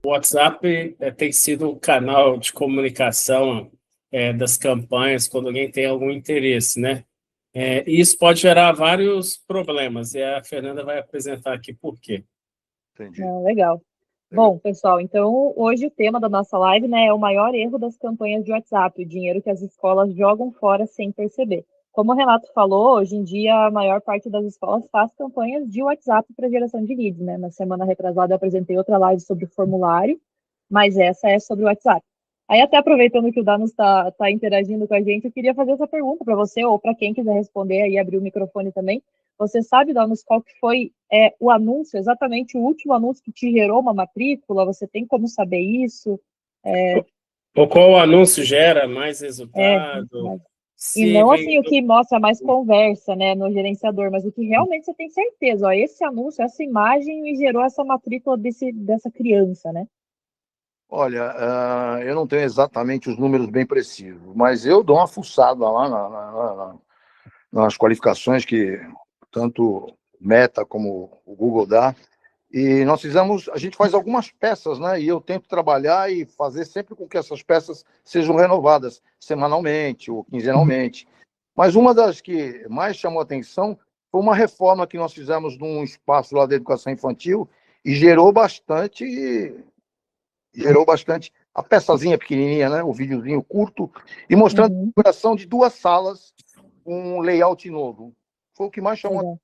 O WhatsApp tem sido um canal de comunicação das campanhas quando alguém tem algum interesse, né? E isso pode gerar vários problemas, e a Fernanda vai apresentar aqui por quê. Entendi. Legal. Bom, pessoal, então hoje o tema da nossa live, né, é o maior erro das campanhas de WhatsApp, o dinheiro que as escolas jogam fora sem perceber. Como o Renato falou, hoje em dia a maior parte das escolas faz campanhas de WhatsApp para geração de leads, né? Na semana retrasada eu apresentei outra live sobre formulário, mas essa é sobre o WhatsApp. Aí até aproveitando que o Danos está interagindo com a gente, eu queria fazer essa pergunta para você, ou para quem quiser responder aí, abrir o microfone também. Você sabe, Danos, qual que foi o anúncio, exatamente o último anúncio que te gerou uma matrícula? Você tem como saber isso? Ou qual anúncio gera mais resultado? E não assim o que mostra mais conversa, né, no gerenciador, mas o que realmente você tem certeza, ó, esse anúncio, essa imagem me gerou essa matrícula dessa criança, né? Olha, eu não tenho exatamente os números bem precisos, mas eu dou uma fuçada lá nas qualificações que tanto Meta como o Google dá, e a gente faz algumas peças, né? E eu tento trabalhar e fazer sempre com que essas peças sejam renovadas semanalmente ou quinzenalmente. Mas uma das que mais chamou atenção foi uma reforma que nós fizemos num espaço lá da educação infantil e gerou bastante a peçazinha pequenininha, né? O videozinho curto e mostrando a configuração de 2 salas com um layout novo. Foi o que mais chamou atenção.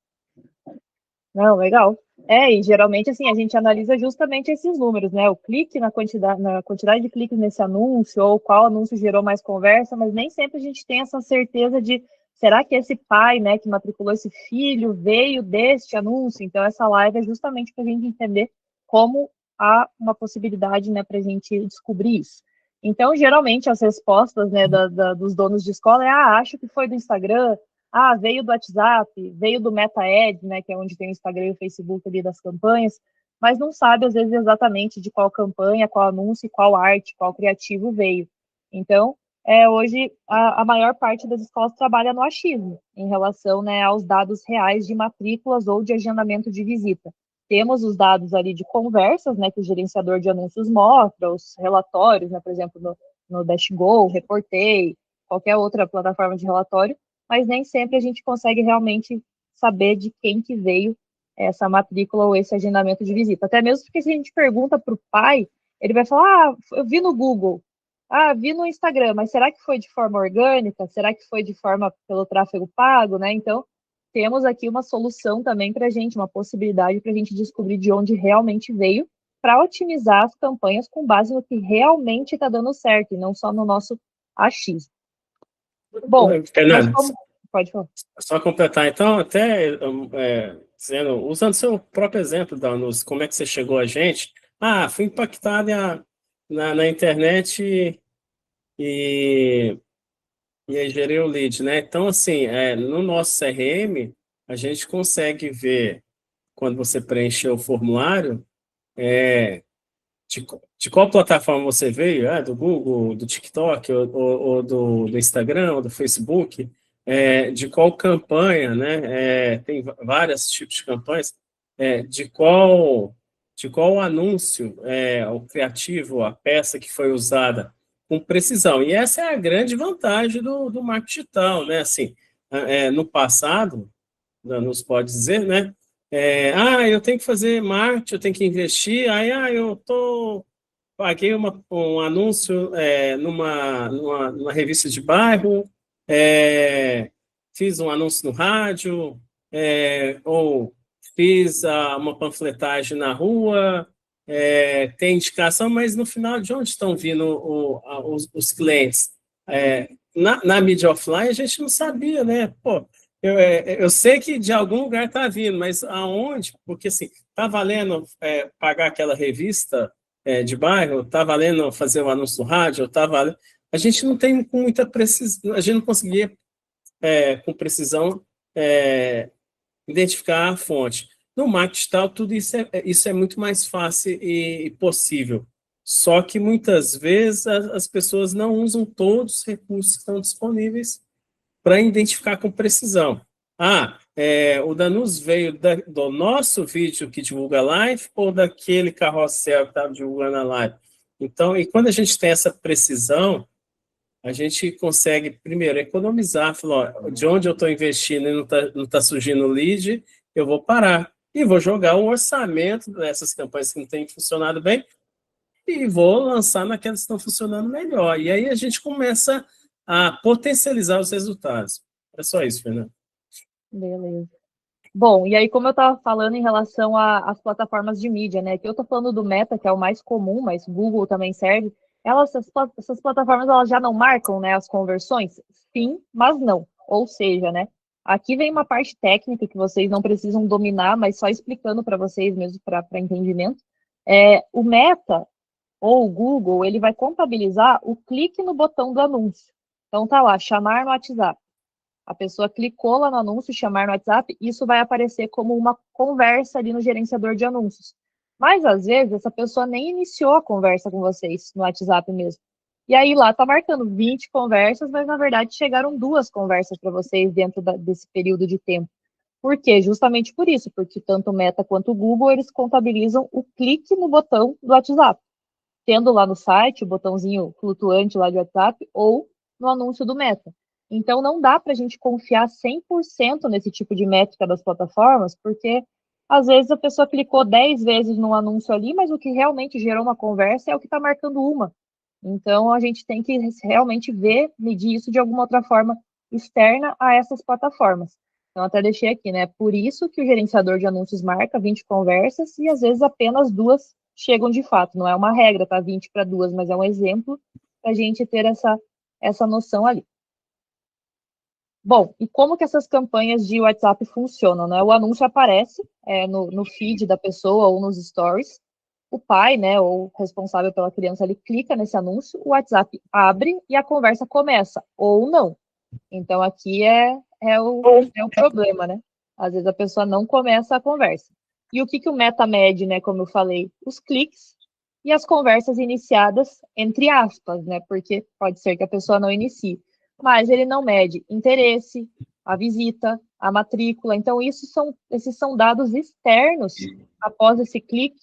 Não, legal. E geralmente, assim, a gente analisa justamente esses números, né? O clique na quantidade de cliques nesse anúncio, ou qual anúncio gerou mais conversa, mas nem sempre a gente tem essa certeza de, será que esse pai, né, que matriculou esse filho, veio deste anúncio? Então, essa live é justamente para a gente entender como há uma possibilidade, né, para a gente descobrir isso. Então, geralmente, as respostas, né, dos donos de escola acho que foi do Instagram, veio do WhatsApp, veio do Meta Ads, né, que é onde tem o Instagram e o Facebook ali das campanhas, mas não sabe, às vezes, exatamente de qual campanha, qual anúncio, qual arte, qual criativo veio. Então, hoje, a maior parte das escolas trabalha no achismo, em relação, né, aos dados reais de matrículas ou de agendamento de visita. Temos os dados ali de conversas, né, que o gerenciador de anúncios mostra, os relatórios, né, por exemplo, no Dashgo, Reportei, qualquer outra plataforma de relatório, mas nem sempre a gente consegue realmente saber de quem que veio essa matrícula ou esse agendamento de visita. Até mesmo porque se a gente pergunta para o pai, ele vai falar, eu vi no Google, vi no Instagram, mas será que foi de forma orgânica? Será que foi de forma pelo tráfego pago, né? Então, temos aqui uma solução também para a gente, uma possibilidade para a gente descobrir de onde realmente veio, para otimizar as campanhas com base no que realmente está dando certo, e não só no nosso achismo. Bom, Fernanda, pode falar. Só completar, então, até dizendo, usando seu próprio exemplo, Danos, como é que você chegou a gente? Fui impactado na internet e aí gerei o lead, né? Então, assim, no nosso CRM, a gente consegue ver, quando você preencheu o formulário, de qual plataforma você veio, do Google, do TikTok, ou do Instagram, ou do Facebook, de qual campanha, né? Tem vários tipos de campanhas, de qual anúncio, o criativo, a peça que foi usada com precisão. E essa é a grande vantagem do marketing digital, né? Assim, no passado, nos pode dizer, né? Eu tenho que fazer marketing, eu tenho que investir, paguei um anúncio numa revista de bairro, fiz um anúncio no rádio, ou fiz uma panfletagem na rua, tem indicação, mas no final, de onde estão vindo os clientes? Na mídia offline, a gente não sabia, né? Pô, eu sei que de algum lugar está vindo, mas aonde? Porque, assim, está valendo pagar aquela revista de bairro, está valendo fazer o anúncio no rádio, está valendo... A gente não tem com muita precisão, a gente não conseguia, com precisão, identificar a fonte. No marketing digital, tudo isso é muito mais fácil e possível. Só que, muitas vezes, as pessoas não usam todos os recursos que estão disponíveis para identificar com precisão. o Danus veio do nosso vídeo que divulga a live ou daquele carrossel que estava divulgando a live? Então, e quando a gente tem essa precisão, a gente consegue, primeiro, economizar, falar, ó, de onde eu estou investindo e não tá surgindo lead, eu vou parar e vou jogar um orçamento dessas campanhas que não têm funcionado bem e vou lançar naquelas que estão funcionando melhor. E aí a gente começa a potencializar os resultados. É só isso, Fernando. Beleza. Bom, e aí como eu estava falando em relação às plataformas de mídia, né, que eu estou falando do Meta, que é o mais comum, mas Google também serve, essas plataformas elas já não marcam, né, as conversões? Sim, mas não. Ou seja, né, aqui vem uma parte técnica que vocês não precisam dominar, mas só explicando para vocês mesmo, para entendimento. O Meta, ou o Google, ele vai contabilizar o clique no botão do anúncio. Então tá lá, chamar no WhatsApp. A pessoa clicou lá no anúncio, chamar no WhatsApp, isso vai aparecer como uma conversa ali no gerenciador de anúncios. Mas, às vezes, essa pessoa nem iniciou a conversa com vocês no WhatsApp mesmo. E aí lá tá marcando 20 conversas, mas na verdade chegaram 2 conversas para vocês dentro desse período de tempo. Por quê? Justamente por isso, porque tanto o Meta quanto o Google, eles contabilizam o clique no botão do WhatsApp, tendo lá no site o botãozinho flutuante lá de WhatsApp ou no anúncio do Meta. Então, não dá para a gente confiar 100% nesse tipo de métrica das plataformas, porque às vezes a pessoa clicou 10 vezes no anúncio ali, mas o que realmente gerou uma conversa é o que está marcando uma. Então, a gente tem que realmente ver, medir isso de alguma outra forma externa a essas plataformas. Então, até deixei aqui, né? Por isso que o gerenciador de anúncios marca 20 conversas e às vezes apenas 2 chegam de fato. Não é uma regra, tá? 20 para 2, mas é um exemplo para a gente ter essa noção ali. Bom, e como que essas campanhas de WhatsApp funcionam, né? O anúncio aparece no feed da pessoa ou nos stories. O pai, né, ou responsável pela criança, ele clica nesse anúncio, o WhatsApp abre e a conversa começa, ou não. Então, aqui é o problema, né? Às vezes a pessoa não começa a conversa. E o que o Meta mede, né, como eu falei? Os cliques e as conversas iniciadas, entre aspas, né? Porque pode ser que a pessoa não inicie. Mas ele não mede interesse, a visita, a matrícula. Então, esses são dados externos após esse clique,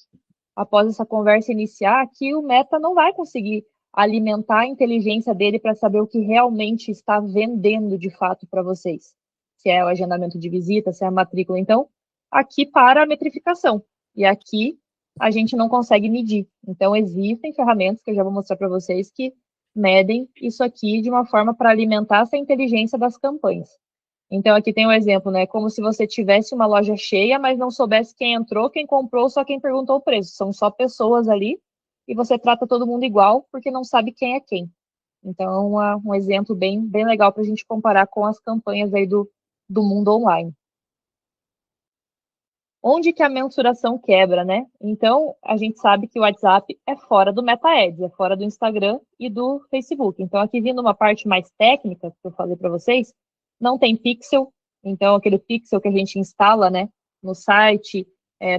após essa conversa iniciar, que o Meta não vai conseguir alimentar a inteligência dele para saber o que realmente está vendendo de fato para vocês. Se é o agendamento de visita, se é a matrícula. Então, aqui para a metrificação. E aqui a gente não consegue medir. Então, existem ferramentas que eu já vou mostrar para vocês que medem isso aqui de uma forma para alimentar essa inteligência das campanhas. Então, aqui tem um exemplo, né? Como se você tivesse uma loja cheia, mas não soubesse quem entrou, quem comprou, só quem perguntou o preço. São só pessoas ali e você trata todo mundo igual porque não sabe quem é quem. Então, um exemplo bem legal para a gente comparar com as campanhas aí do mundo online. Onde que a mensuração quebra, né? Então, a gente sabe que o WhatsApp é fora do Meta Ads, é fora do Instagram e do Facebook. Então, aqui vindo uma parte mais técnica, que eu falei para vocês, não tem pixel, então aquele pixel que a gente instala, né, no site,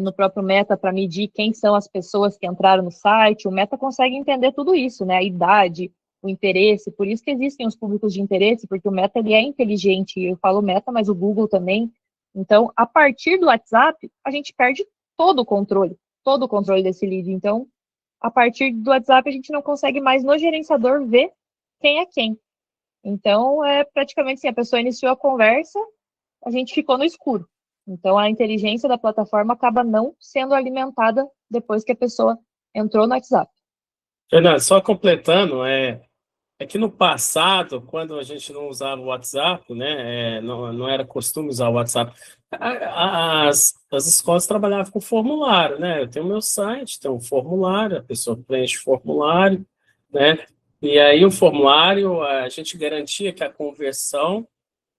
no próprio Meta para medir quem são as pessoas que entraram no site, o Meta consegue entender tudo isso, né, a idade, o interesse, por isso que existem os públicos de interesse, porque o Meta ele é inteligente, eu falo Meta, mas o Google também. Então, a partir do WhatsApp, a gente perde todo o controle desse lead. Então, a partir do WhatsApp, a gente não consegue mais no gerenciador ver quem é quem. Então, é praticamente assim, a pessoa iniciou a conversa, a gente ficou no escuro. Então, a inteligência da plataforma acaba não sendo alimentada depois que a pessoa entrou no WhatsApp. Fernando, só completando, que no passado, quando a gente não usava o WhatsApp, né, não era costume usar o WhatsApp, as escolas trabalhavam com formulário, né? Eu tenho meu site, tem um formulário, a pessoa preenche o formulário, né? E aí o formulário, a gente garantia que a conversão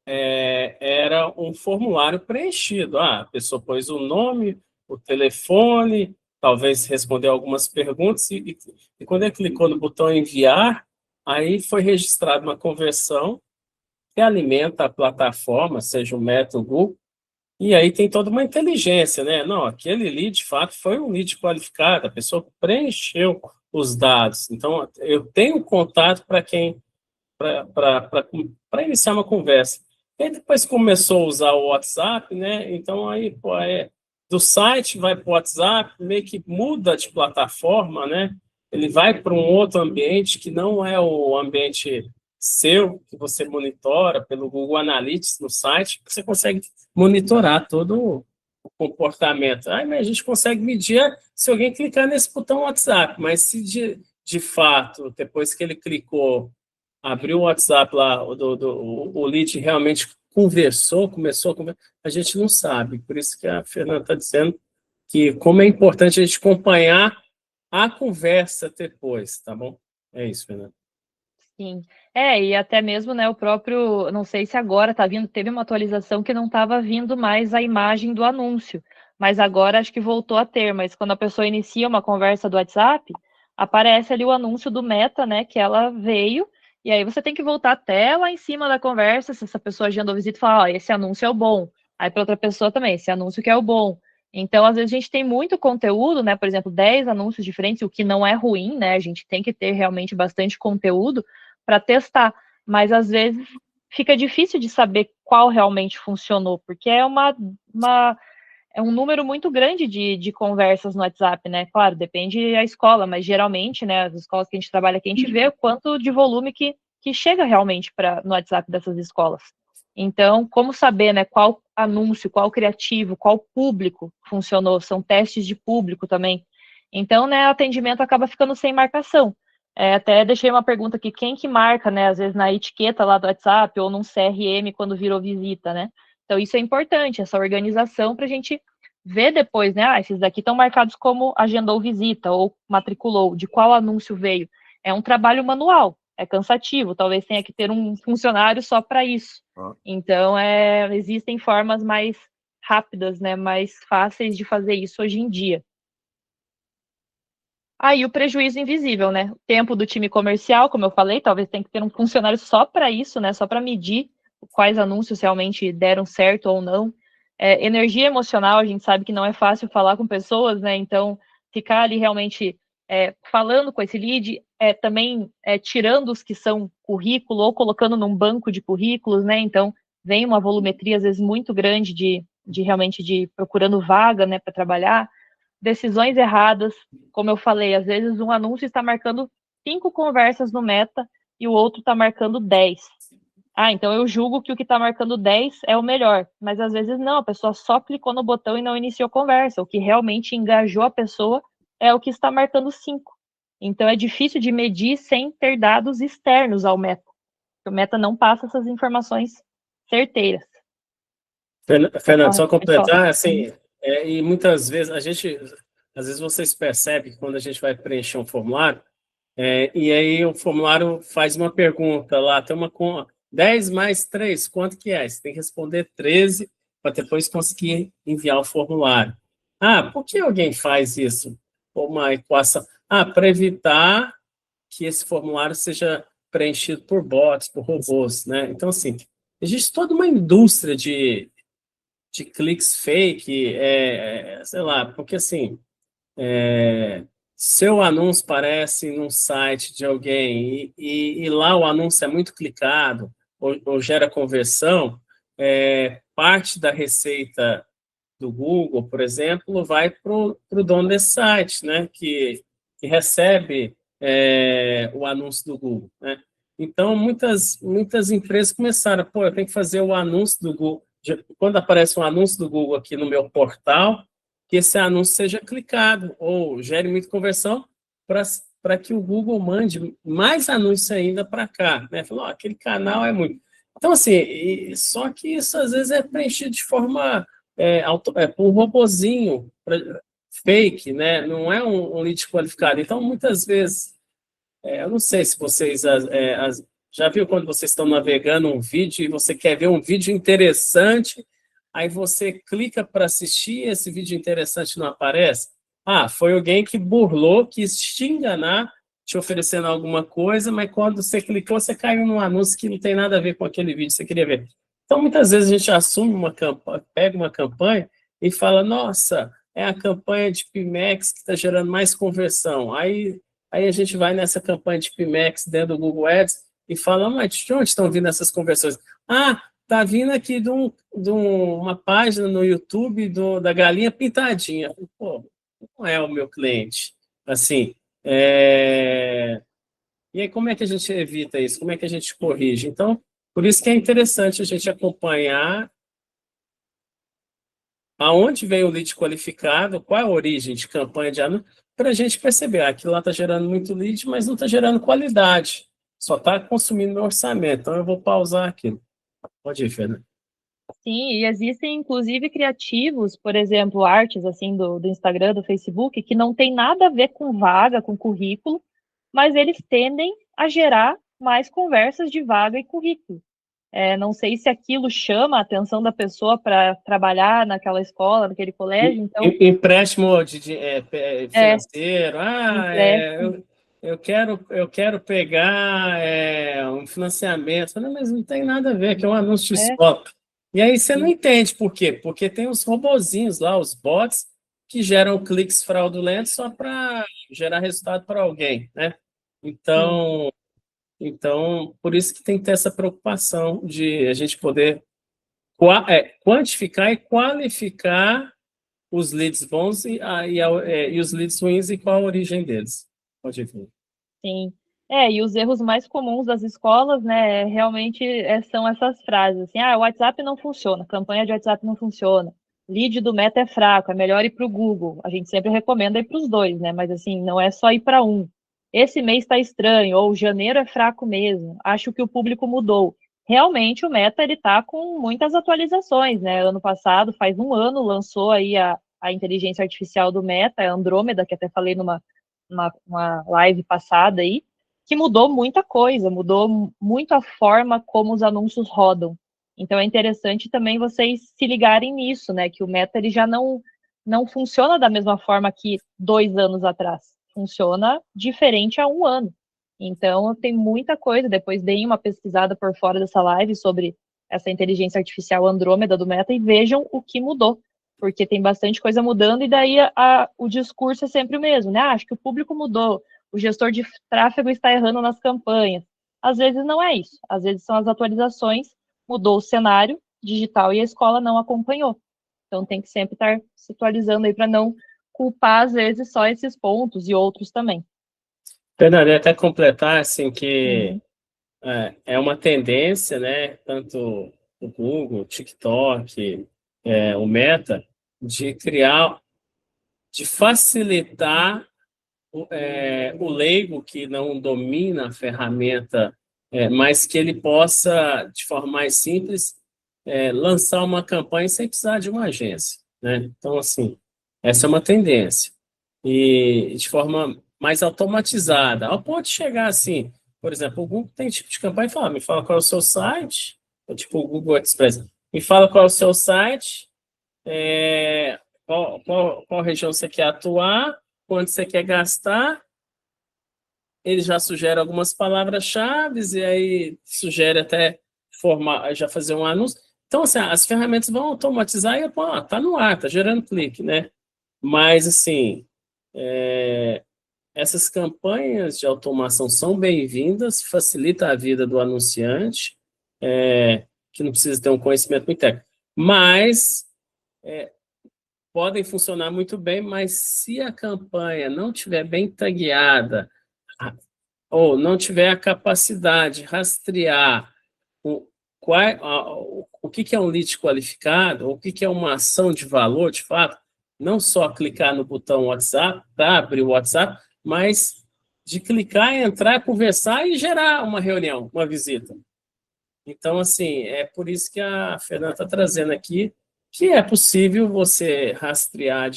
era um formulário preenchido. A pessoa pôs o nome, o telefone, talvez respondeu algumas perguntas, e quando ele clicou no botão enviar, aí foi registrada uma conversão que alimenta a plataforma, seja o Meta ou o Google, e aí tem toda uma inteligência, né? Não, aquele lead, de fato, foi um lead qualificado, a pessoa preencheu os dados. Então, eu tenho contato para iniciar uma conversa. E aí depois começou a usar o WhatsApp, né? Então aí, pô, do site vai para o WhatsApp, meio que muda de plataforma, né? Ele vai para um outro ambiente que não é o ambiente seu, que você monitora pelo Google Analytics no site, você consegue monitorar todo o comportamento. Aí mas a gente consegue medir se alguém clicar nesse botão WhatsApp, mas se de fato, depois que ele clicou, abriu o WhatsApp lá, o lead realmente conversou, começou a conversar, a gente não sabe. Por isso que a Fernanda está dizendo que como é importante a gente acompanhar a conversa depois, tá bom? É isso, Fernanda. Sim. E até mesmo, né, o próprio, não sei se agora tá vindo, teve uma atualização que não estava vindo mais a imagem do anúncio, mas agora acho que voltou a ter, mas quando a pessoa inicia uma conversa do WhatsApp, aparece ali o anúncio do Meta, né, que ela veio, e aí você tem que voltar até lá em cima da conversa, se essa pessoa agendou visita, e falar, ó, esse anúncio é o bom. Aí para outra pessoa também, esse anúncio que é o bom. Então, às vezes a gente tem muito conteúdo, né, por exemplo, 10 anúncios diferentes, o que não é ruim, né, a gente tem que ter realmente bastante conteúdo, para testar, mas às vezes fica difícil de saber qual realmente funcionou, porque é é um número muito grande de conversas no WhatsApp, né? Claro, depende da escola, mas geralmente, né, as escolas que a gente trabalha aqui, a gente vê o quanto de volume que chega realmente no WhatsApp dessas escolas. Então, como saber, né, qual anúncio, qual criativo, qual público funcionou? São testes de público também. Então, né, o atendimento acaba ficando sem marcação. Até deixei uma pergunta aqui, quem que marca, né, às vezes na etiqueta lá do WhatsApp ou num CRM quando virou visita, né? Então isso é importante, essa organização para a gente ver depois, né, esses daqui estão marcados como agendou visita ou matriculou, de qual anúncio veio. É um trabalho manual, é cansativo, talvez tenha que ter um funcionário só para isso. Então, existem formas mais rápidas, né, mais fáceis de fazer isso hoje em dia. Aí o prejuízo invisível, né? O tempo do time comercial, como eu falei, talvez tenha que ter um funcionário só para isso, né? Só para medir quais anúncios realmente deram certo ou não. Energia emocional, a gente sabe que não é fácil falar com pessoas, né? Então, ficar ali realmente falando com esse lead, também tirando os que são currículo ou colocando num banco de currículos, né? Então, vem uma volumetria, às vezes, muito grande de realmente procurando vaga, né, para trabalhar. Decisões erradas, como eu falei, às vezes um anúncio está marcando 5 conversas no Meta e o outro está marcando 10. Então eu julgo que o que está marcando 10 é o melhor, mas às vezes não, a pessoa só clicou no botão e não iniciou conversa. O que realmente engajou a pessoa é o que está marcando 5. Então é difícil de medir sem ter dados externos ao Meta. O Meta não passa essas informações certeiras. Fernando, só completar, assim, e muitas vezes às vezes vocês percebem que quando a gente vai preencher um formulário, e aí o formulário faz uma pergunta lá, tem uma 10 mais 3, quanto que é? Você tem que responder 13 para depois conseguir enviar o formulário. Por que alguém faz isso? Uma equação. Para evitar que esse formulário seja preenchido por bots, por robôs, né? Então, assim, existe toda uma indústria de cliques fake, sei lá, porque assim, seu anúncio aparece num site de alguém e lá o anúncio é muito clicado ou gera conversão, parte da receita do Google, por exemplo, vai para o dono desse site, né, que recebe o anúncio do Google, né? Então, muitas empresas começaram, eu tenho que fazer o anúncio do Google. Quando aparece um anúncio do Google aqui no meu portal, que esse anúncio seja clicado ou gere muita conversão para que o Google mande mais anúncios ainda para cá, né? Falou, aquele canal é muito. Então, assim, só que isso às vezes é preenchido de forma por um robozinho fake, né? Não é um lead qualificado. Então, muitas vezes, eu não sei se vocês já viu quando vocês estão navegando um vídeo e você quer ver um vídeo interessante, aí você clica para assistir, esse vídeo interessante não aparece? Foi alguém que burlou, quis te enganar, te oferecendo alguma coisa, mas quando você clicou, você caiu num anúncio que não tem nada a ver com aquele vídeo que você queria ver. Então, muitas vezes a gente assume uma campanha, pega uma campanha e fala, nossa, é a campanha de Pimex que está gerando mais conversão. Aí a gente vai nessa campanha de Pimex dentro do Google Ads e fala, mas de onde estão vindo essas conversões? tá vindo aqui de uma página no YouTube da Galinha Pintadinha. Pô, não é o meu cliente. Assim, e aí como é que a gente evita isso? Como é que a gente corrige? Então, por isso que é interessante a gente acompanhar aonde vem o lead qualificado, qual é a origem de campanha de anúncio, para a gente perceber, aquilo lá está gerando muito lead, mas não está gerando qualidade, só está consumindo meu orçamento, então eu vou pausar aquilo. Pode ir, Fernando. Sim, e existem inclusive criativos, por exemplo, artes assim do Instagram, do Facebook, que não tem nada a ver com vaga, com currículo, mas eles tendem a gerar mais conversas de vaga e currículo. Não sei se aquilo chama a atenção da pessoa para trabalhar naquela escola, naquele colégio, então... Empréstimo financeiro, empréstimo. eu quero pegar um financiamento. Não, mas não tem nada a ver, que é um anúncio de escola. E aí você não entende por quê? Porque tem os robozinhos lá, os bots, que geram cliques fraudulentos só para gerar resultado para alguém, né? Então, por isso que tem que ter essa preocupação de a gente poder quantificar e qualificar os leads bons e os leads ruins e qual a origem deles. Pode ver. Sim. E os erros mais comuns das escolas, né, realmente são essas frases, assim, o WhatsApp não funciona, campanha de WhatsApp não funciona, lead do Meta é fraco, é melhor ir para o Google. A gente sempre recomenda ir para os dois, né, mas assim, não é só ir para um. Esse mês está estranho, ou janeiro é fraco mesmo, acho que o público mudou. Realmente o Meta, ele está com muitas atualizações, né, ano passado, faz um ano, lançou aí a inteligência artificial do Meta, a Andrômeda, que até falei numa live passada aí, que mudou muita coisa, mudou muito a forma como os anúncios rodam. Então é interessante também vocês se ligarem nisso, né? Que o Meta ele já não funciona da mesma forma que 2 anos atrás. Funciona diferente há um ano. Então tem muita coisa. Depois deem uma pesquisada por fora dessa live sobre essa inteligência artificial Andrômeda do Meta e vejam o que mudou, porque tem bastante coisa mudando, e daí o discurso é sempre o mesmo, né? Acho que o público mudou, o gestor de tráfego está errando nas campanhas. Às vezes não é isso, às vezes são as atualizações, mudou o cenário digital e a escola não acompanhou. Então tem que sempre estar se atualizando aí para não culpar, às vezes, só esses pontos e outros também. Fernando, eu ia até completar, assim, que é uma tendência, né? Tanto o Google, o TikTok, o Meta, de facilitar o leigo que não domina a ferramenta, mas que ele possa, de forma mais simples, lançar uma campanha sem precisar de uma agência, né? Então, assim, essa é uma tendência. E de forma mais automatizada, ao ponto de chegar assim, por exemplo, o Google tem tipo de campanha e fala, me fala qual é o seu site, tipo o Google Express, me fala qual é o seu site, qual região você quer atuar, quanto você quer gastar. Ele já sugere algumas palavras-chave e aí sugere até já fazer um anúncio. Então, assim, as ferramentas vão automatizar e tá no ar, tá gerando clique, né? Mas, assim, essas campanhas de automação são bem-vindas, facilita a vida do anunciante, que não precisa ter um conhecimento muito técnico. Mas podem funcionar muito bem, mas se a campanha não estiver bem tagueada, ou não tiver a capacidade de rastrear o que é um lead qualificado, ou o que é uma ação de valor, de fato, não só clicar no botão WhatsApp, para abrir o WhatsApp, mas de clicar, entrar, conversar e gerar uma reunião, uma visita. Então, assim, é por isso que a Fernanda está trazendo aqui que é possível você rastrear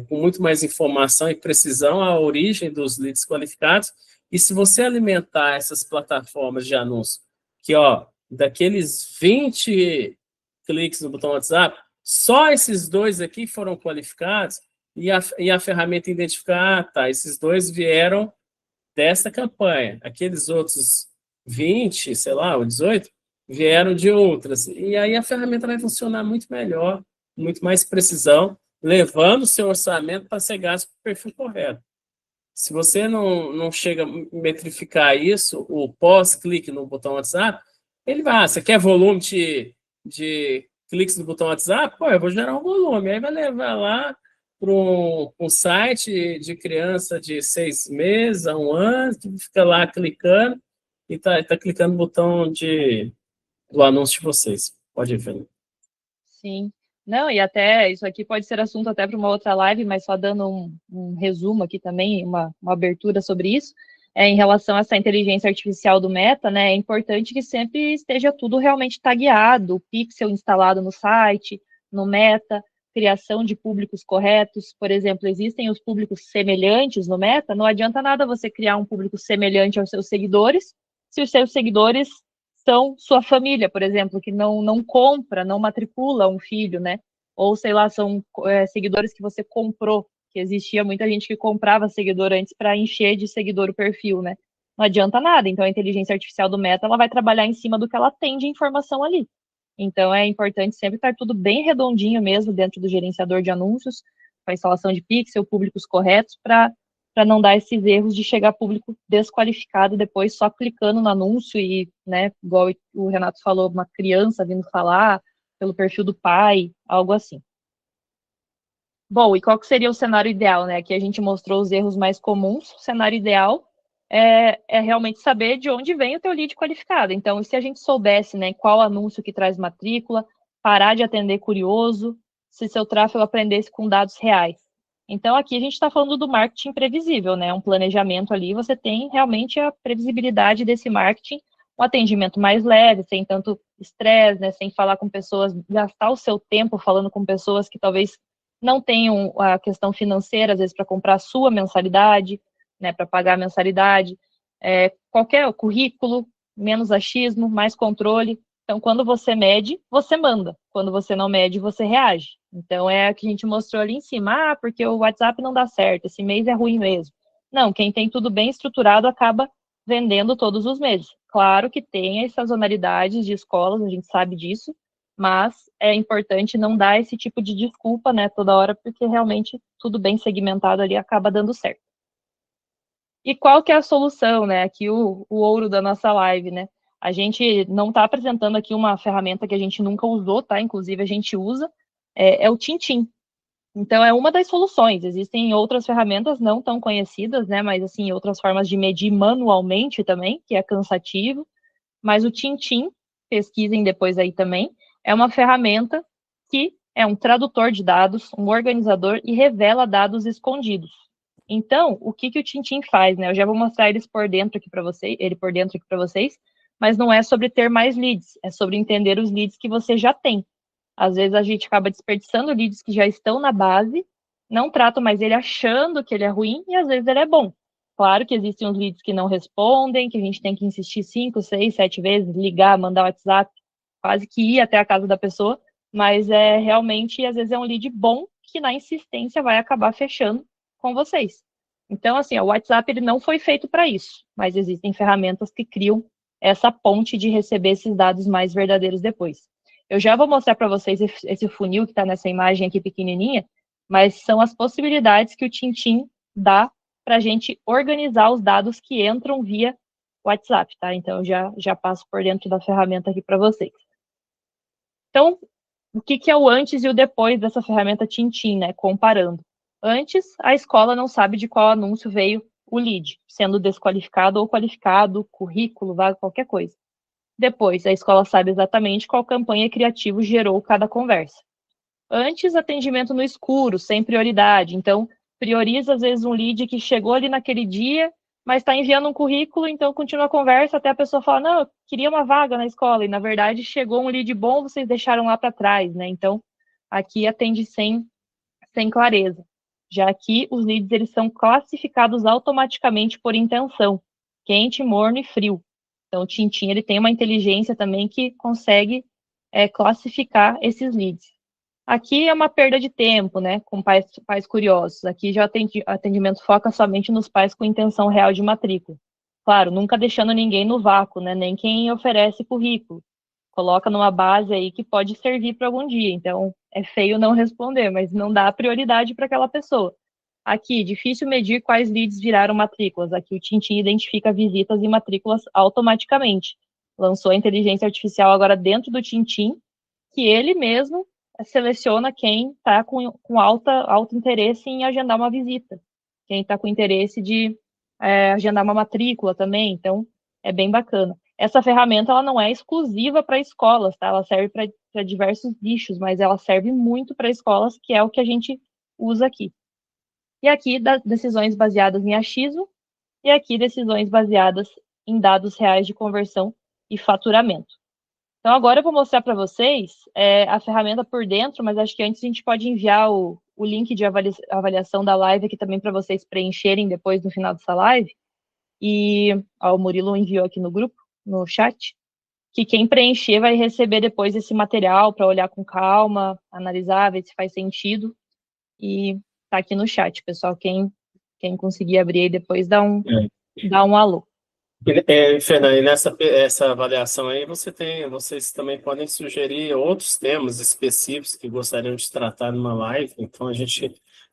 com muito mais informação e precisão a origem dos leads qualificados. E se você alimentar essas plataformas de anúncio, que, daqueles 20 cliques no botão WhatsApp, só esses 2 aqui foram qualificados e a ferramenta identificar, esses 2 vieram dessa campanha. Aqueles outros 20, sei lá, ou 18, vieram de outras. E aí a ferramenta vai funcionar muito melhor, muito mais precisão, levando o seu orçamento para ser gasto para o perfil correto. Se você não chega a metrificar isso, o pós-clique no botão WhatsApp, Ele vai, você quer volume de cliques no botão WhatsApp? Pô, eu vou gerar um volume. Aí vai levar lá para um site de criança de 6 meses a 1 ano, que fica lá clicando e tá clicando no botão do anúncio de vocês. Pode ver. Sim. Não, e até isso aqui pode ser assunto até para uma outra live, mas só dando um resumo aqui também, uma abertura sobre isso, em relação a essa inteligência artificial do Meta, né, é importante que sempre esteja tudo realmente tagueado, o pixel instalado no site, no Meta, criação de públicos corretos, por exemplo, existem os públicos semelhantes no Meta, não adianta nada você criar um público semelhante aos seus seguidores, se os seus seguidores são sua família, por exemplo, que não compra, não matricula um filho, né? Ou, sei lá, são seguidores que você comprou, que existia muita gente que comprava seguidor antes para encher de seguidor o perfil, né? Não adianta nada. Então, a inteligência artificial do Meta, ela vai trabalhar em cima do que ela tem de informação ali. Então, é importante sempre estar tudo bem redondinho mesmo dentro do gerenciador de anúncios, com a instalação de pixel, públicos corretos, para não dar esses erros de chegar público desqualificado depois só clicando no anúncio e, né, igual o Renato falou, uma criança vindo falar pelo perfil do pai, algo assim. Bom, e qual que seria o cenário ideal, né? Aqui a gente mostrou os erros mais comuns. O cenário ideal é realmente saber de onde vem o teu lead qualificado. Então, se a gente soubesse, né, qual anúncio que traz matrícula, parar de atender curioso, se seu tráfego aprendesse com dados reais. Então, aqui a gente está falando do marketing previsível, né? Um planejamento ali, você tem realmente a previsibilidade desse marketing, um atendimento mais leve, sem tanto estresse, né? Sem falar com pessoas, gastar o seu tempo falando com pessoas que talvez não tenham a questão financeira, às vezes, para comprar a sua mensalidade, né? Para pagar a mensalidade. Qualquer currículo, menos achismo, mais controle. Então, quando você mede, você manda. Quando você não mede, você reage. Então, é o que a gente mostrou ali em cima. Ah, porque o WhatsApp não dá certo, esse mês é ruim mesmo. Não, quem tem tudo bem estruturado acaba vendendo todos os meses. Claro que tem as sazonalidades de escolas, a gente sabe disso, mas é importante não dar esse tipo de desculpa, né, toda hora, porque realmente tudo bem segmentado ali acaba dando certo. E qual que é a solução, né? Aqui o ouro da nossa live, né? A gente não está apresentando aqui uma ferramenta que a gente nunca usou, tá? Inclusive a gente usa, é o Tintim. Então é uma das soluções. Existem outras ferramentas não tão conhecidas, né? Mas assim, outras formas de medir manualmente também, que é cansativo. Mas o Tintim, pesquisem depois aí também, é uma ferramenta que é um tradutor de dados, um organizador e revela dados escondidos. Então, o que o Tintim faz, né? Eu já vou mostrar ele por dentro aqui para vocês, mas não é sobre ter mais leads, é sobre entender os leads que você já tem. Às vezes a gente acaba desperdiçando leads que já estão na base, não trato mais ele achando que ele é ruim e às vezes ele é bom. Claro que existem os leads que não respondem, que a gente tem que insistir 5, 6, 7 vezes, ligar, mandar WhatsApp, quase que ir até a casa da pessoa, mas realmente, às vezes é um lead bom que na insistência vai acabar fechando com vocês. Então, assim, o WhatsApp ele não foi feito para isso, mas existem ferramentas que criam essa ponte de receber esses dados mais verdadeiros depois. Eu já vou mostrar para vocês esse funil que está nessa imagem aqui pequenininha, mas são as possibilidades que o Tintim dá para a gente organizar os dados que entram via WhatsApp, tá? Então, eu já passo por dentro da ferramenta aqui para vocês. Então, o que é o antes e o depois dessa ferramenta Tintim, né? Comparando. Antes, a escola não sabe de qual anúncio veio o lead, sendo desqualificado ou qualificado, currículo, vaga, qualquer coisa. Depois, a escola sabe exatamente qual campanha criativa gerou cada conversa. Antes, atendimento no escuro, sem prioridade. Então, prioriza, às vezes, um lead que chegou ali naquele dia, mas está enviando um currículo, então continua a conversa até a pessoa falar, não, eu queria uma vaga na escola, e na verdade chegou um lead bom, vocês deixaram lá para trás, né? Então, aqui atende sem clareza. Já aqui, os leads eles são classificados automaticamente por intenção, quente, morno e frio. Então, o Tintim ele tem uma inteligência também que consegue classificar esses leads. Aqui é uma perda de tempo, né, com pais curiosos. Aqui já o atendimento foca somente nos pais com intenção real de matrícula. Claro, nunca deixando ninguém no vácuo, né, nem quem oferece currículo. Coloca numa base aí que pode servir para algum dia. Então, é feio não responder, mas não dá prioridade para aquela pessoa. Aqui, difícil medir quais leads viraram matrículas. Aqui o Tintim identifica visitas e matrículas automaticamente. lançou a inteligência artificial agora dentro do Tintim, que ele mesmo seleciona quem está com alto interesse em agendar uma visita, quem está com interesse de agendar uma matrícula também, então é bem bacana. Essa ferramenta ela não é exclusiva para escolas, tá? Ela serve para diversos nichos, mas ela serve muito para escolas, que é o que a gente usa aqui. E aqui, decisões baseadas em achismo, e aqui, decisões baseadas em dados reais de conversão e faturamento. Então, agora eu vou mostrar para vocês a ferramenta por dentro, mas acho que antes a gente pode enviar o link de avaliação da live aqui também para vocês preencherem depois no final dessa live. E o Murilo enviou aqui no grupo, no chat, que quem preencher vai receber depois esse material para olhar com calma, analisar, ver se faz sentido. E tá aqui no chat, pessoal. Quem conseguir abrir aí depois dá um alô. Fernanda, e essa avaliação aí vocês também podem sugerir outros temas específicos que gostariam de tratar numa live. Então,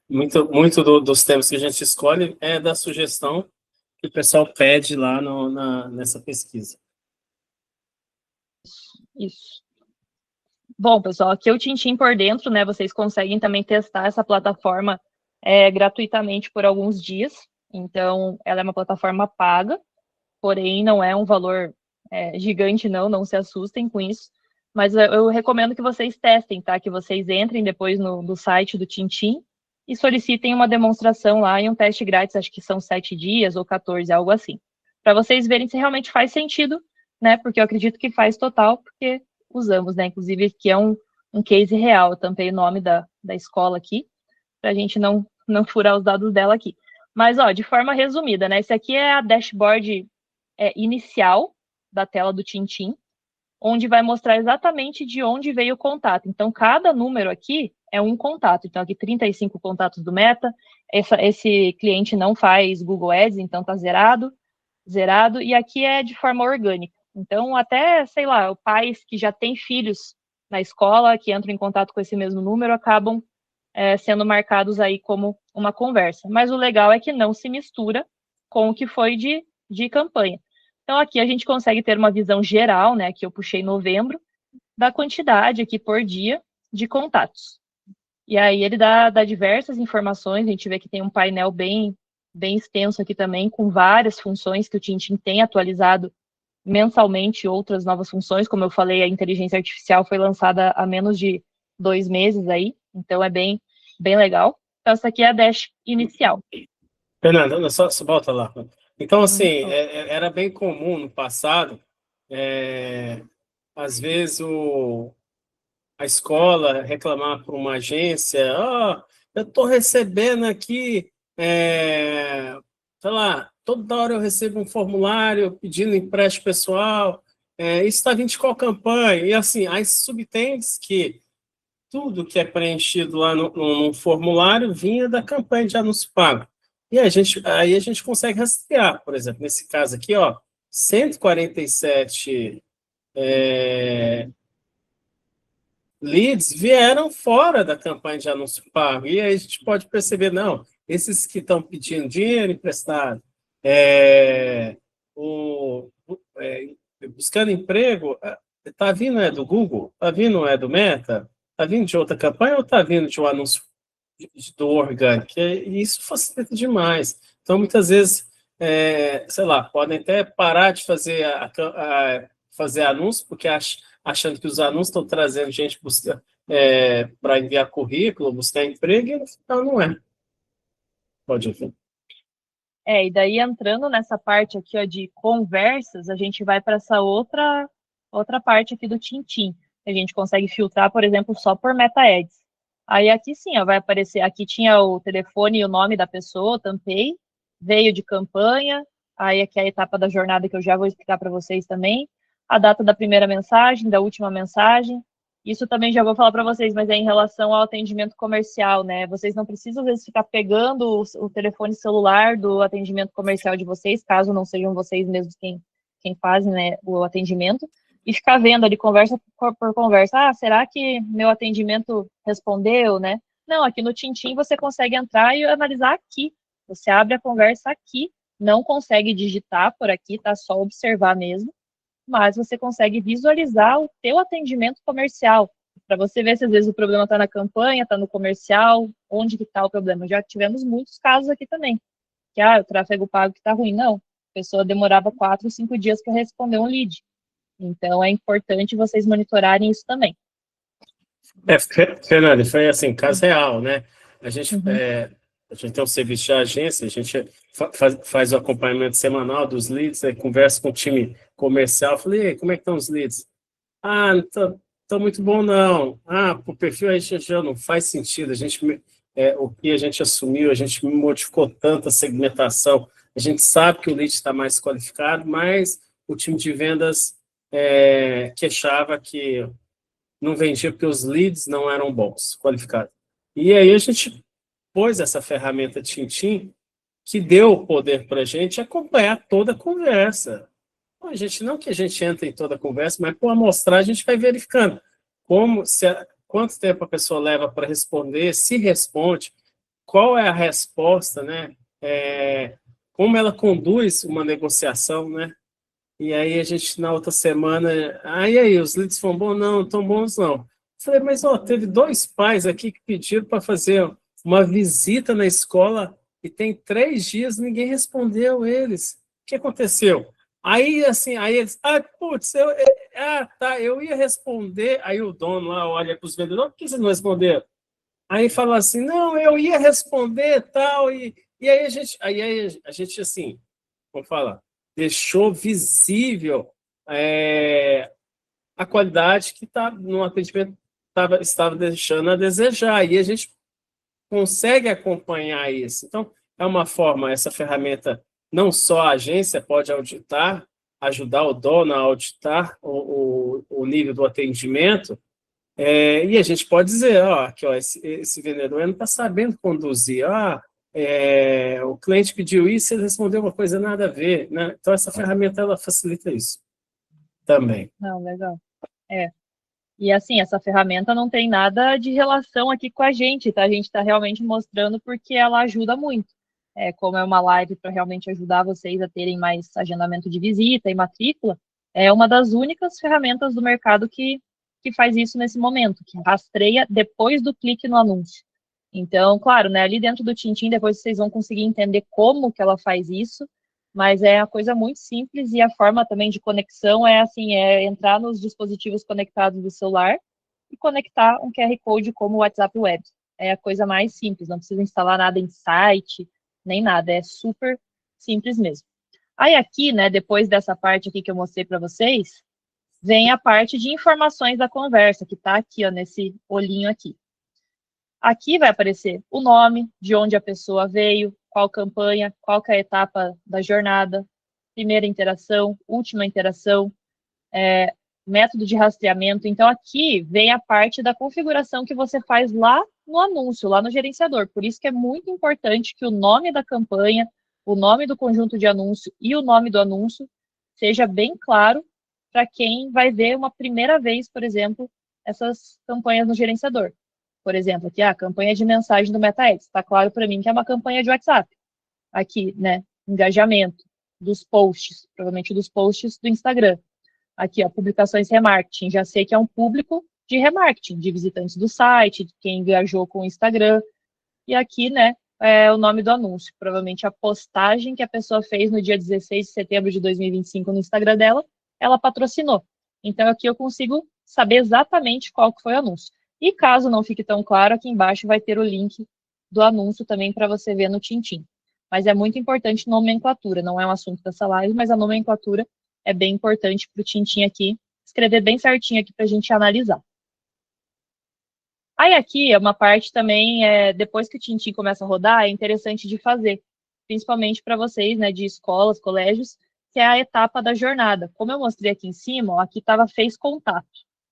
muito dos temas que a gente escolhe é da sugestão que o pessoal pede lá nessa pesquisa. Isso. Bom, pessoal, aqui é o Tintim por dentro, né? Vocês conseguem também testar essa plataforma gratuitamente por alguns dias. Então, ela é uma plataforma paga, porém não é um valor gigante, não se assustem com isso. Mas eu recomendo que vocês testem, tá? Que vocês entrem depois no site do Tintim e solicitem uma demonstração lá e um teste grátis, acho que são 7 dias ou 14, algo assim. Para vocês verem se realmente faz sentido, né? Porque eu acredito que faz total, porque usamos, né? Inclusive, aqui é um case real. Eu tampei o nome da escola aqui, para a gente não furar os dados dela aqui. Mas, de forma resumida, né? Esse aqui é a dashboard inicial da tela do Tintim, onde vai mostrar exatamente de onde veio o contato. Então, cada número aqui é um contato. Então, aqui 35 contatos do Meta. Esse cliente não faz Google Ads, então tá zerado. E aqui é de forma orgânica. Então, até, sei lá, pais que já têm filhos na escola, que entram em contato com esse mesmo número, acabam sendo marcados aí como uma conversa. Mas o legal é que não se mistura com o que foi de campanha. Então, aqui a gente consegue ter uma visão geral, né, que eu puxei novembro, da quantidade aqui por dia de contatos. E aí ele dá diversas informações, a gente vê que tem um painel bem extenso aqui também, com várias funções que o Tintim tem atualizado mensalmente, outras novas funções, como eu falei, a inteligência artificial foi lançada há menos de 2 meses aí, então é bem legal. Então, essa aqui é a dash inicial. Fernanda, só volta lá. Então, assim, era bem comum no passado, às vezes a escola reclamar para uma agência, eu estou recebendo aqui, sei lá, toda hora eu recebo um formulário pedindo empréstimo pessoal, isso está vindo de qual campanha? E assim, aí subtende que tudo que é preenchido lá no formulário vinha da campanha de anúncio pago. E aí a gente consegue rastrear, por exemplo, nesse caso aqui, 147 leads vieram fora da campanha de anúncio pago. E aí a gente pode perceber, não, esses que estão pedindo dinheiro emprestado, buscando emprego, está vindo do Google? Está vindo do Meta? Está vindo de outra campanha ou está vindo de um anúncio do orgânico? E isso facilita demais. Então, muitas vezes, sei lá, podem até parar de fazer anúncio, porque achando que os anúncios estão trazendo gente para enviar currículo, buscar emprego, e no final não é. Pode ver. E daí entrando nessa parte aqui de conversas, a gente vai para essa outra parte aqui do Tintim. A gente consegue filtrar, por exemplo, só por Meta Ads. Aí aqui sim, vai aparecer, aqui tinha o telefone e o nome da pessoa, tampei, veio de campanha, aí aqui é a etapa da jornada que eu já vou explicar para vocês também, a data da primeira mensagem, da última mensagem, isso também já vou falar para vocês, mas é em relação ao atendimento comercial, né? Vocês não precisam, às vezes, ficar pegando o telefone celular do atendimento comercial de vocês, caso não sejam vocês mesmos quem fazem, né, o atendimento, e ficar vendo ali conversa por conversa. Será que meu atendimento respondeu, né? Não, aqui no Tintim você consegue entrar e analisar aqui. Você abre a conversa aqui, não consegue digitar por aqui, tá? Só observar mesmo. mas você consegue visualizar o teu atendimento comercial, para você ver se às vezes o problema está na campanha, está no comercial, onde que está o problema. Já tivemos muitos casos aqui também, que o tráfego pago que está ruim. Não, a pessoa demorava 4, 5 dias para responder um lead. Então, é importante vocês monitorarem isso também. Fernando, foi assim, caso real, né? A gente tem um serviço de agência, a gente faz o acompanhamento semanal dos leads, conversa com o time comercial, falei, como é que estão os leads? Não tá muito bom, não. O perfil aí já não faz sentido, o que a gente assumiu, a gente modificou tanto a segmentação, a gente sabe que o lead está mais qualificado, mas o time de vendas queixava que não vendia porque os leads não eram bons, qualificados. E aí a gente pôs essa ferramenta Tintim, que deu o poder para a gente acompanhar toda a conversa. A gente, não que a gente entre em toda a conversa, mas por amostrar a gente vai verificando quanto tempo a pessoa leva para responder, se responde, qual é a resposta, né? Como ela conduz uma negociação, né? E aí a gente, na outra semana, e aí, os leads foram bons? Não tão bons, não. Falei, mas teve 2 pais aqui que pediram para fazer uma visita na escola e tem 3 dias, ninguém respondeu eles. O que aconteceu? Aí, assim, eles, putz, eu ia responder. Aí o dono lá olha para os vendedores, por que vocês não responderam? Aí fala assim, não, eu ia responder tal, e aí a gente, assim, vamos falar, deixou visível a qualidade que no atendimento estava deixando a desejar, e a gente consegue acompanhar isso. Então, é uma forma, essa ferramenta, não só a agência pode auditar, ajudar o dono a auditar o nível do atendimento, e a gente pode dizer, aqui, esse vendedor não está sabendo conduzir, o cliente pediu isso, ele respondeu uma coisa nada a ver, né? Então, essa ferramenta, ela facilita isso também. Não, legal. E assim, essa ferramenta não tem nada de relação aqui com a gente, tá? A gente está realmente mostrando porque ela ajuda muito. Como é uma live para realmente ajudar vocês a terem mais agendamento de visita e matrícula, é uma das únicas ferramentas do mercado que faz isso nesse momento, que rastreia depois do clique no anúncio. Então, claro, né, ali dentro do Tintim, depois vocês vão conseguir entender como que ela faz isso, mas é uma coisa muito simples e a forma também de conexão é entrar nos dispositivos conectados do celular e conectar um QR Code como o WhatsApp Web. É a coisa mais simples, não precisa instalar nada em site, nem nada, é super simples mesmo. Aí aqui, né, depois dessa parte aqui que eu mostrei para vocês, vem a parte de informações da conversa, que está aqui, nesse olhinho aqui. Aqui vai aparecer o nome, de onde a pessoa veio, qual campanha, qual que é a etapa da jornada, primeira interação, última interação, método de rastreamento. Então, aqui vem a parte da configuração que você faz lá no anúncio, lá no gerenciador. Por isso que é muito importante que o nome da campanha, o nome do conjunto de anúncio e o nome do anúncio seja bem claro para quem vai ver uma primeira vez, por exemplo, essas campanhas no gerenciador. Por exemplo, aqui a campanha de mensagem do MetaEds. Está claro para mim que é uma campanha de WhatsApp. Aqui, né, engajamento dos posts, provavelmente dos posts do Instagram. Aqui, publicações remarketing. Já sei que é um público de remarketing, de visitantes do site, de quem engajou com o Instagram. E aqui, né, é o nome do anúncio. Provavelmente a postagem que a pessoa fez no dia 16 de setembro de 2025 no Instagram dela, ela patrocinou. Então, aqui eu consigo saber exatamente qual que foi o anúncio. E caso não fique tão claro, aqui embaixo vai ter o link do anúncio também para você ver no Tintim. Mas é muito importante nomenclatura, não é um assunto dessa live, mas a nomenclatura é bem importante para o Tintim aqui, escrever bem certinho aqui para a gente analisar. Aí aqui é uma parte também, depois que o Tintim começa a rodar, é interessante de fazer, principalmente para vocês, né, de escolas, colégios, que é a etapa da jornada. Como eu mostrei aqui em cima, aqui estava fez contato,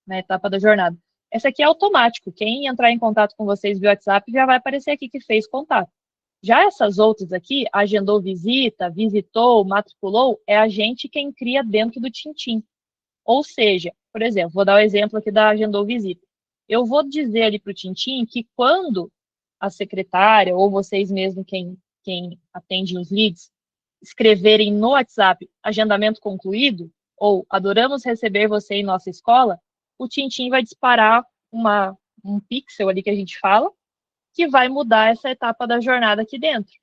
na etapa da jornada. Essa aqui é automático, quem entrar em contato com vocês via WhatsApp já vai aparecer aqui que fez contato. Já essas outras aqui, agendou visita, visitou, matriculou, é a gente quem cria dentro do Tintim. Ou seja, por exemplo, vou dar o exemplo aqui da agendou visita. Eu vou dizer ali para o Tintim que quando a secretária, ou vocês mesmos, quem atende os leads, escreverem no WhatsApp agendamento concluído, ou adoramos receber você em nossa escola, o Tintim vai disparar um pixel ali que a gente fala, que vai mudar essa etapa da jornada aqui dentro.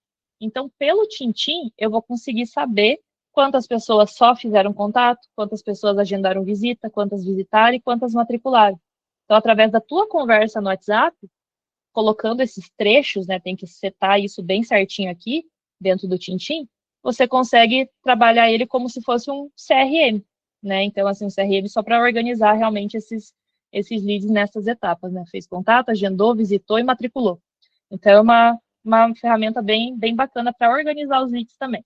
Então, pelo Tintim, eu vou conseguir saber quantas pessoas só fizeram contato, quantas pessoas agendaram visita, quantas visitaram e quantas matricularam. Então, através da tua conversa no WhatsApp, colocando esses trechos, né, tem que setar isso bem certinho aqui, dentro do Tintim, você consegue trabalhar ele como se fosse um CRM, né? Então, assim, um CRM só para organizar realmente esses leads nessas etapas, né? Fez contato, agendou, visitou e matriculou. Então, é uma ferramenta bem bacana para organizar os leads também.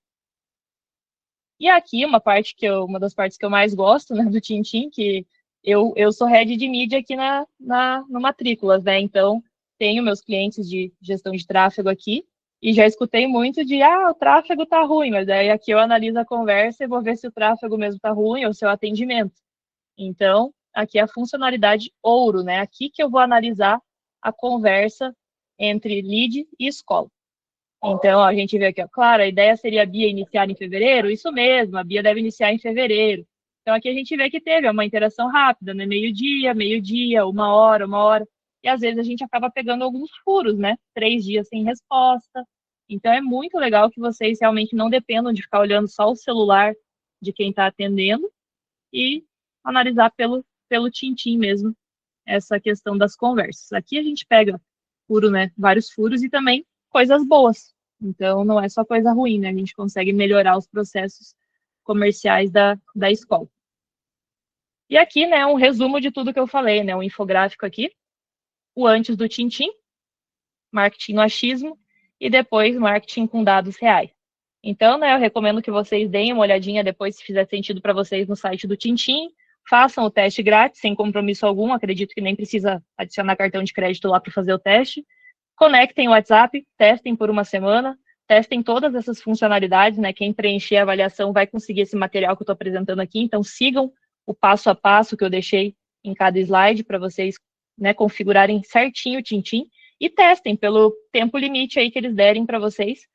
E aqui, uma das partes que eu mais gosto, né, do Tintim, que eu sou head de mídia aqui no Matrículas, né? Então, tenho meus clientes de gestão de tráfego aqui, e já escutei muito o tráfego tá ruim, mas aí aqui eu analiso a conversa e vou ver se o tráfego mesmo tá ruim ou se é o atendimento. Então, aqui é a funcionalidade ouro, né? Aqui que eu vou analisar a conversa entre lead e escola. Então, a gente vê aqui, ó, claro, a ideia seria a Bia iniciar em fevereiro, isso mesmo, a Bia deve iniciar em fevereiro. Então, aqui a gente vê que teve uma interação rápida, né? Meio-dia, 1 hora. E às vezes a gente acaba pegando alguns furos, né? 3 dias sem resposta. Então, é muito legal que vocês realmente não dependam de ficar olhando só o celular de quem está atendendo e analisar pelo Tintim mesmo essa questão das conversas. Aqui a gente pega furo, né? Vários furos e também coisas boas. Então, não é só coisa ruim, né? A gente consegue melhorar os processos comerciais da escola. E aqui, né, um resumo de tudo que eu falei, né? Um infográfico aqui, o antes do Tintim, marketing no achismo, e depois marketing com dados reais. Então, né, eu recomendo que vocês deem uma olhadinha depois, se fizer sentido para vocês, no site do Tintim, façam o teste grátis, sem compromisso algum, acredito que nem precisa adicionar cartão de crédito lá para fazer o teste. Conectem o WhatsApp, testem por 1 semana, testem todas essas funcionalidades, né? Quem preencher a avaliação vai conseguir esse material que eu estou apresentando aqui, então sigam o passo a passo que eu deixei em cada slide para vocês, né, configurarem certinho o Tintim e testem pelo tempo limite aí que eles derem para vocês,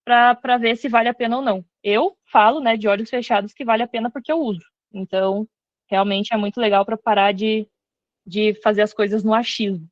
para ver se vale a pena ou não. Eu falo, né, de olhos fechados que vale a pena porque eu uso. Então, realmente é muito legal para parar de fazer as coisas no achismo.